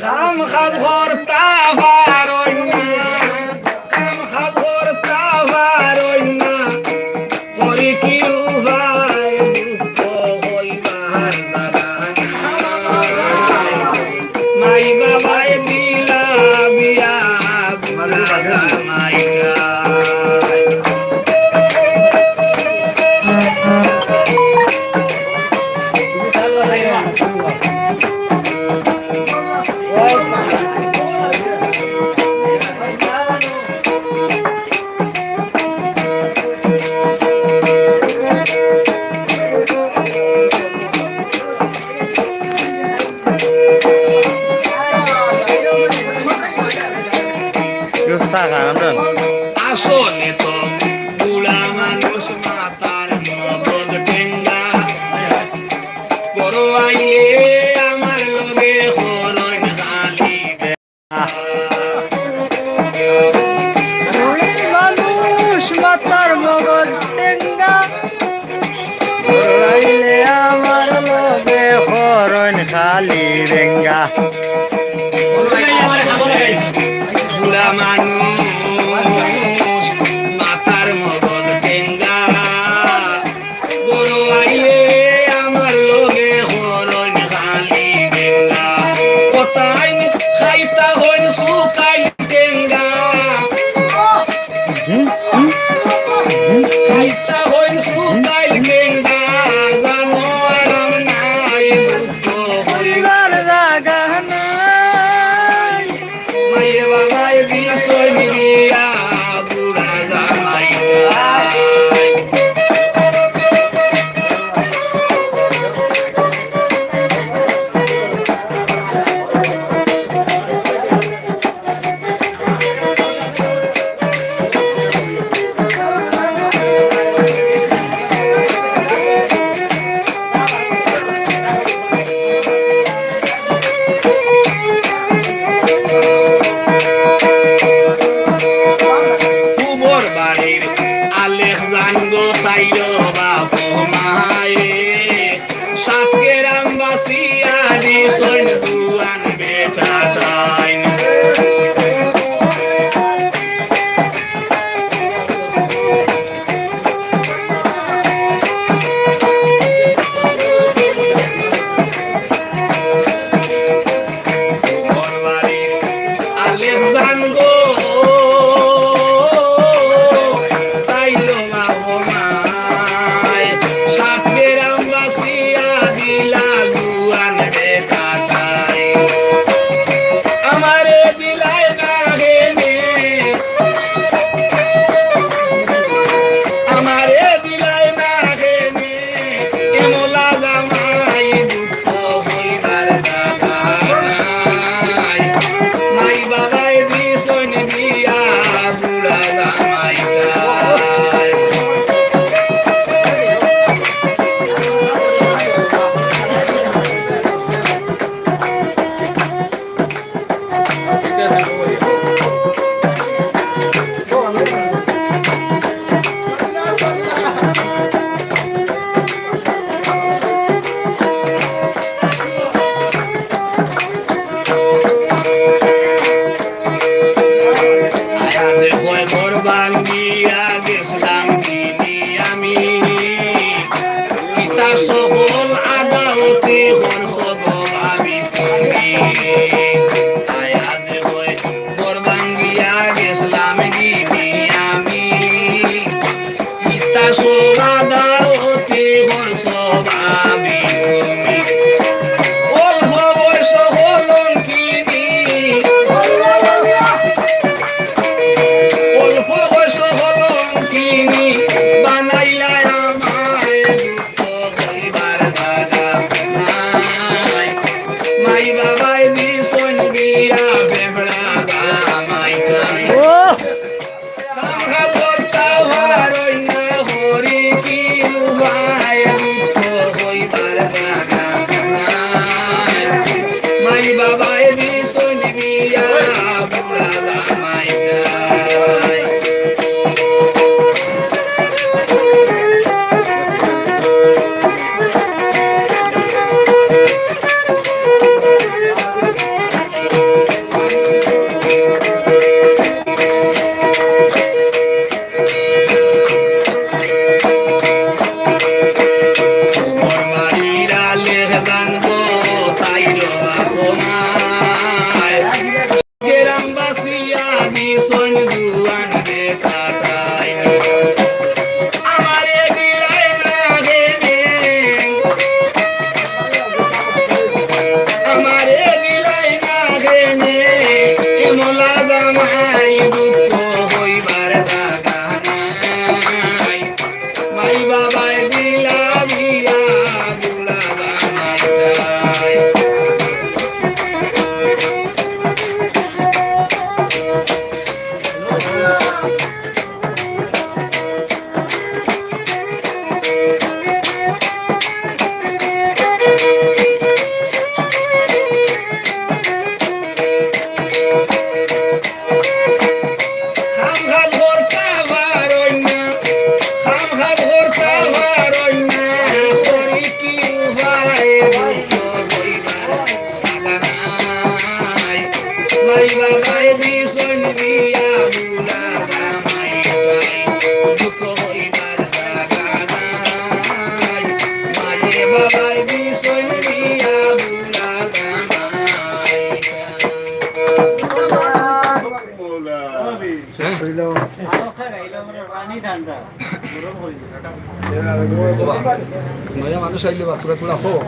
Kam khadhor ta varoina pori ki uvai dukho hoibar mai babai dila biya bula maika আসলে তো বুড়া মানুষ মাতার মগজ টেঙ্গা বড় আইলে আমার লগে হরণ খালি মানুষ মাতার মগজ টেঙ্গা বড় আইলে আমার লগে হরণ খালি রেঙ্গা বুড়া মানুষ মাথার মগজ টেঙ্গা বড় আইলে আমার লগে হরণ খালি টেঙ্গা কোথায় খাইতা হইন সুকাই টেঙ্গা খাইতা হইন সুকাই টেঙ্গা জানো আরাম নাই দুঃখ হইবার জাগা নাই মায়ে বাবাই বিষয় দিয়া বুড়া জামাই জীবন জুয়ান বেকাটায় আমারে দিলাই না গেনে আমারে দিলাই না গেনে মোলা জামাই দুঃখ হইবার জাগা নাই মাই বাবাই দিলা দিয়া বুলা জামাই মানুষ আইলে বা তোরা তোরা হোক